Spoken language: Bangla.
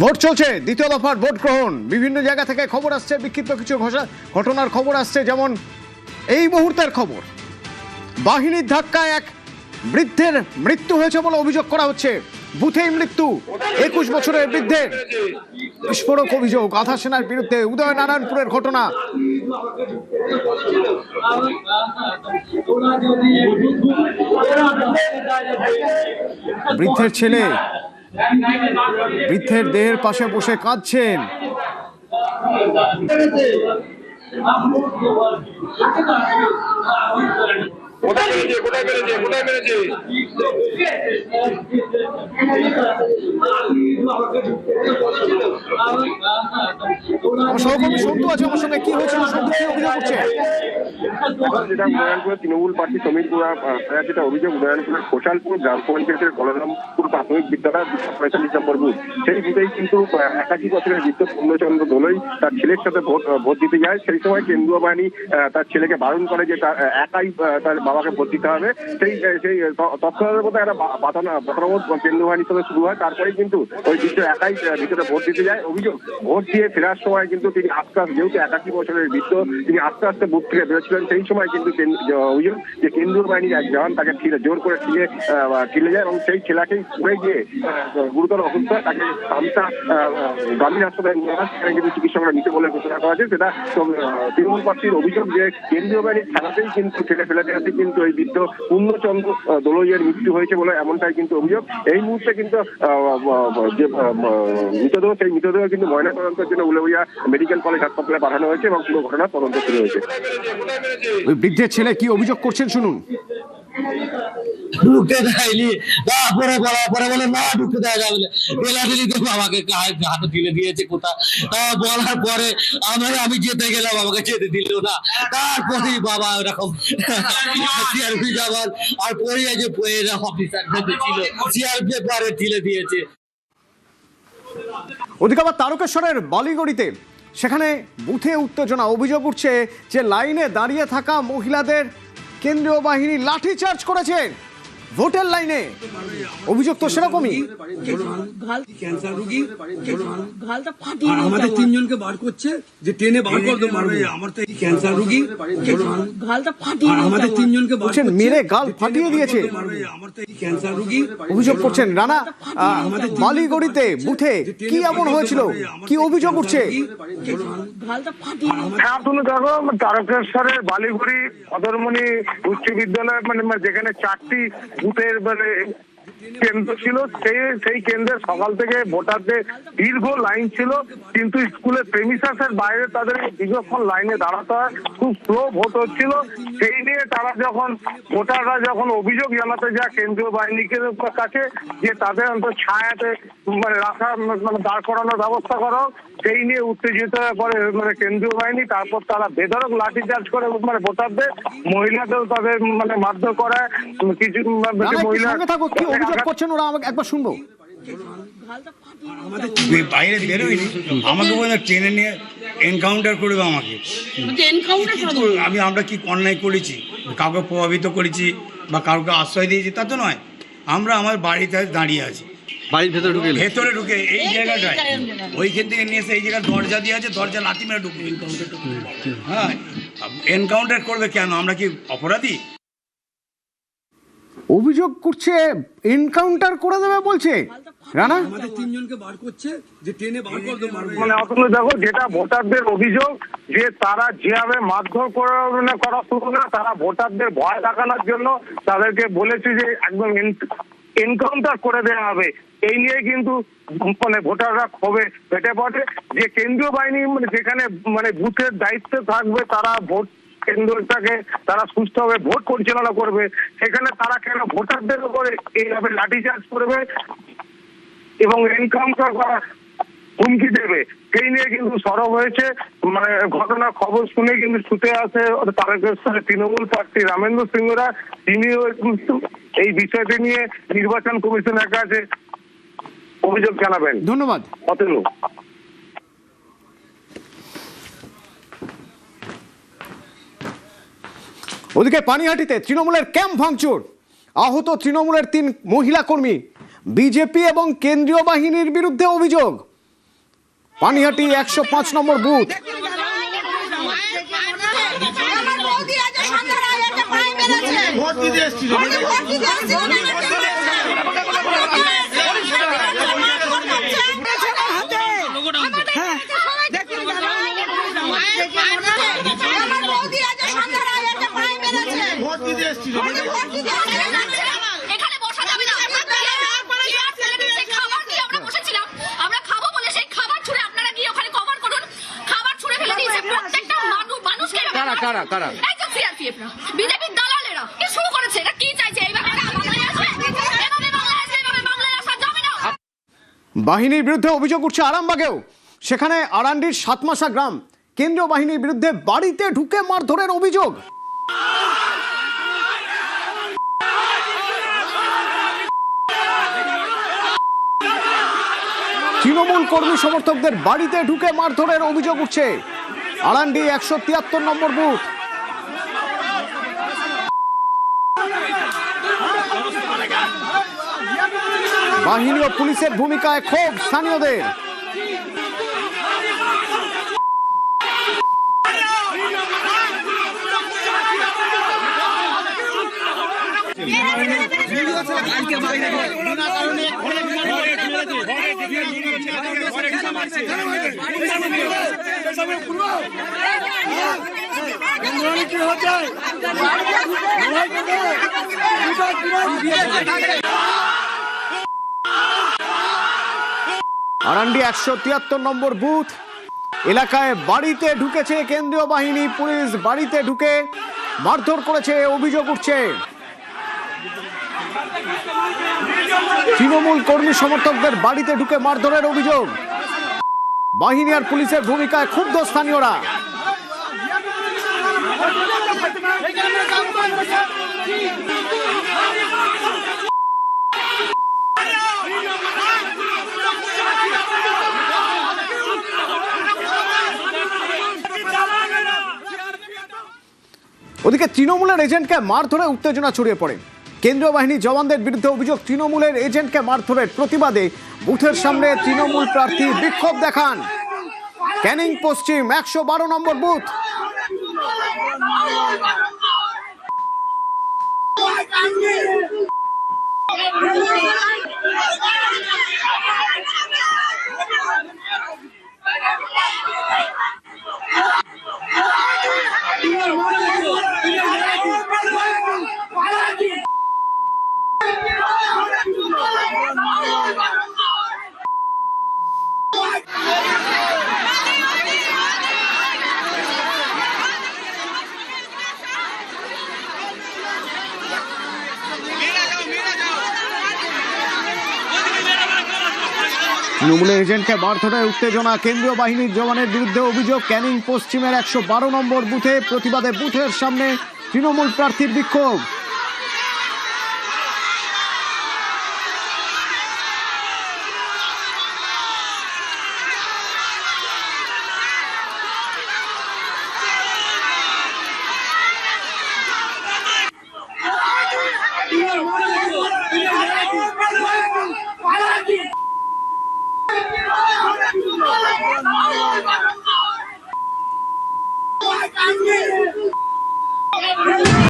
ভোট চলছে, দ্বিতীয় দফার ভোট গ্রহণ। বিভিন্ন জায়গা থেকে খবর আসছে, বিক্ষিপ্ত কিছু ঘটনার খবর আসছে। যেমন এই মুহূর্তের খবর, বাহিনীর ধাক্কায় এক বৃদ্ধের মৃত্যু হয়েছে বলে অভিযোগ করা হচ্ছে। বুথেই মৃত্যু 21 বছরের বৃদ্ধের। বিস্ফোরক অভিযোগ আধা সেনার বিরুদ্ধে। উদয়নারায়ণপুরের ঘটনা। বৃদ্ধের ছেলে বৃদ্ধের দেহের পাশে বসে কাঁদছেন। সহকর্মী সন্তু আছে আমার সঙ্গে। কি হয়েছিল সন্তু, কি অভিযোগ করছে? যেটা উদয়নপুরের তৃণমূল প্রার্থী সমীরপুর যেটা অভিযোগ, উদয়নপুরের খোসালপুর গ্রাম পঞ্চায়েতের বলরামপুর প্রাথমিক বিদ্যালয় 45 নম্বর বুথ, সেই বুথেই কিন্তু 81 বছরের বৃদ্ধ পূর্ণচন্দ্র দোলই তার ছেলের সাথে ভোট দিতে যায়। সেই সময় কেন্দ্রীয় বাহিনী তার ছেলেকে বারণ করে যে তার একাই তার বাবাকে ভোট দিতে হবে। সেই তৎক্ষণাতের মধ্যে একটা বাতানবোধ কেন্দ্রীয় বাহিনীর সাথে শুরু হয়। তারপরেই কিন্তু ওই বৃদ্ধ একাই ভিতরে ভোট দিতে যায়। অভিযোগ, ভোট দিয়ে ফেরার সময় কিন্তু তিনি আস্তে আস্তে, যেহেতু 81 বছরের বৃদ্ধ, তিনি আস্তে আস্তে বুথ থেকে বেরোচ্ছিলেন। সেই সময় কিন্তু অভিযোগ যে কেন্দ্রীয় বাহিনীর এক জওয়ান তাকে জোর করে ঠেলে যায় এবং সেই ছেলেকেই পড়ে গিয়ে গুরুতর অসুস্থ, তাকে সামসা গ্রামীণ হাসপাতালে নিয়ে আসে। সেখানে কিন্তু চিকিৎসকরা নিতে বলে ঘোষণা করা হয়েছে। সেটা তৃণমূল প্রার্থীর অভিযোগ যে কেন্দ্রীয় বাহিনীর খেলাতেই কিন্তু ঠেলে ফেলে দেওয়াতে কিন্তু এই বৃদ্ধ পূর্ণচন্দ্র দোলইয়ের মৃত্যু হয়েছে বলে এমনটাই কিন্তু অভিযোগ। এই মুহূর্তে কিন্তু যে মৃতদেহ, সেই মৃতদেহ কিন্তু ময়নাতদন্তের জন্য উলুবেড়িয়া মেডিকেল কলেজ হাসপাতালে পাঠানো হয়েছে এবং পুরো ঘটনার তদন্ত শুরু হয়েছে। ওই বৃদ্ধের ছেলে কি অভিযোগ করছেন শুনুন। ঢুকতে দেয়নি, তারপরে বলার পরে বলে না ঢুকতে দেওয়া যাবে না, বেলাদিলি তো আমাকে হাতে তুলে দিয়েছে কোথা। তা বলার পরে আমি যেতে গেলাম, আমাকে যেতে দিল না। তারপরেই বাবা ওরকম সিআরপি জওয়ান আর পড়িয়ে যে অফিসার ছিল সিআরপি পারে ঠেলে দিয়েছে। ওদিকে আবার তারকেশ্বরের বালিগড়িতে সেখানে বুথে উত্তেজনা। অভিযোগ উঠছে যে লাইনে দাঁড়িয়ে থাকা মহিলাদের কেন্দ্রীয় বাহিনী লাঠিচার্জ করেছে ভোটের লাইনে। অভিযোগ তো সেরকমই। ক্যান্সার রোগী আমাদের তিনজনকে বার করছে যে ট্রেনে বার করতে পারবে। আমার তো ক্যান্সার রোগী আমাদের তিনজনকে বলছেন মেরে গাল ফাটিয়ে দিয়েছে। আমার তো ক্যান্সার রোগী অভিযোগ করছেন রানা বালিগড়িতে বুথে কি এমন হয়েছিল, কি অভিযোগ উঠছে? দেখো, তারকেশ্বরের বালিগুড়ি অদরমণি উচ্চ বিদ্যালয় যেখানে 4টি বুথের কেন্দ্র ছিল, সেই কেন্দ্রে সকাল থেকে ভোটারদের দীর্ঘ লাইন ছিল, কিন্তু স্কুলের প্রেমিসাসের বাইরে তাদের দীর্ঘক্ষণ লাইনে দাঁড়াতে হয়। খুব স্লো ভোট হচ্ছিল। সেই নিয়ে ভোটাররা যখন অভিযোগ জানাতে যায় কেন্দ্রীয় বাহিনীকে কাছে যে তাদের অন্তত ছায়াতে রাখা দাঁড় করানোর ব্যবস্থা করো, সেই নিয়ে উত্তেজিত হয়ে পড়ে কেন্দ্রীয় বাহিনী। তারপর তারা বেধড়ক লাঠিচার্জ করে ভোটারদের, মহিলাদের তাদের মারধর করায়। কিছু মহিলা করছেন ওরা, আমাকে একবার শুনবো। বাইরে বেরোয়নি, আমাকে বলে ট্রেনে নিয়ে এনকাউন্টার করবে আমাকে। আমরা কি অন্যায় করেছি, কাউকে প্রভাবিত করেছি বা কাউকে আশ্রয় দিয়েছি তা তো নয়। আমরা আমার বাড়িতে দাঁড়িয়ে আছি, বাড়ির ভেতরে ঢুকে এই জায়গাটায় ওইখান থেকে নিয়ে এসে এই জায়গায় দরজা দিয়ে আছে, দরজা লাথি মেরে ঢুকবে। হ্যাঁ, এনকাউন্টার করবে কেন? আমরা কি অপরাধী? অভিযোগ করছে এনকাউন্টার করে দেবে বলছে রানা। আমাদের তিনজনকে বার করছে যে ট্রেনে বার করতে পারবে। দেখো, যেটা ভোটারদের অভিযোগ যে তারা যেভাবে মারধর করা শুরু না, তারা ভোটারদের ভয় দেখানোর জন্য তাদেরকে বলেছে যে একদম এনকাউন্টার করে দেওয়া হবে। এই নিয়ে কিন্তু ভোটাররা ক্ষোভে ফেটে পড়ে যে কেন্দ্রীয় বাহিনী যেখানে বুথের দায়িত্বে থাকবে, তারা ভোট কেন্দ্রটাকে তারা সুস্থভাবে ভোট পরিচালনা করবে, সেখানে তারা কেন ভোটারদের উপরে এইভাবে লাঠিচার্জ করবে এবং এনকাউন্টার করা হুমকি দেবে, সেই নিয়ে কিন্তু সরব হয়েছে। ঘটনার খবর শুনে কিন্তু ছুটে আসে তারকেশ্বরের তৃণমূল প্রার্থী রামেন্দ্র সিংহরা। তিনিও এই বিষয়টি নিয়ে নির্বাচন কমিশনের কাছে অভিযোগ জানাবেন। ধন্যবাদ অতনু। ওদিকে পানিহাটিতে তৃণমূলের ক্যাম্প ভাঙচুর, আহত তৃণমূলের 3 মহিলা কর্মী। বিজেপি এবং কেন্দ্রীয় বাহিনীর বিরুদ্ধে অভিযোগ। পানিহাটি 105 নম্বর বুথ। এখানে বসা যাবে না। খাবার দিয়ে আমরা বসেছিলাম, আমরা খাবো বলে সেই খাবার ছুঁড়ে আপনারা গিয়ে ওখানে কভার করুন। খাবার ছুঁড়ে ফেলে দিয়েছে প্রত্যেকটা মানুষকে। কারা একদম সিআরপিএফরা, বিজেপির দালালেরা কি শুরু করেছে। এটা কি চাইছে? এইভাবে বাংলায় আসবে, এভাবে বাংলায় আসবে, এভাবে বাংলায় আসা যাবে না। বাহিনীর বিরুদ্ধে অভিযোগ উঠছে আরামবাগেও। সেখানে আরান্ডির সাতমাসা গ্রাম, কেন্দ্রীয় বাহিনীর বিরুদ্ধে বাড়িতে ঢুকে মারধরের অভিযোগ। তৃণমূল কর্মী সমর্থকদের বাড়িতে ঢুকে মারধরের অভিযোগ উঠছে। আরান্ডি 173 নম্বর বুথ। বাহিনী ও পুলিশের ভূমিকায় ক্ষোভ স্থানীয়দের। আরান্ডি 173 নম্বর বুথ এলাকায় বাড়িতে ঢুকেছে কেন্দ্রীয় বাহিনী। পুলিশ বাড়িতে ঢুকে মারধর করেছে অভিযোগ উঠছে। তৃণমূল কর্মী সমর্থকদের বাড়িতে ঢুকে মারধরের অভিযোগ। বাহিনী আর পুলিশের ভূমিকায় ক্ষুব্ধ স্থানীয়রা। ওদিকে তৃণমূলের এজেন্টকে মারধরে উত্তেজনা ছড়িয়ে পড়ে। কেন্দ্রীয় বাহিনীর জওয়ানদের বিরুদ্ধে অভিযোগ, তৃণমূলের এজেন্টকে মারধরের প্রতিবাদে বুথের সামনে তৃণমূল প্রার্থী বিক্ষোভ দেখান। ক্যানিং পশ্চিম 112 নম্বর বুথ। তৃণমূলের এজেন্টকে মারধরের উত্তেজনা, কেন্দ্রীয় বাহিনীর জওয়ানের বিরুদ্ধে অভিযোগ। ক্যানিং পশ্চিমের 112 নম্বর বুথে প্রতিবাদে বুথের সামনে তৃণমূল প্রার্থীর বিক্ষোভ।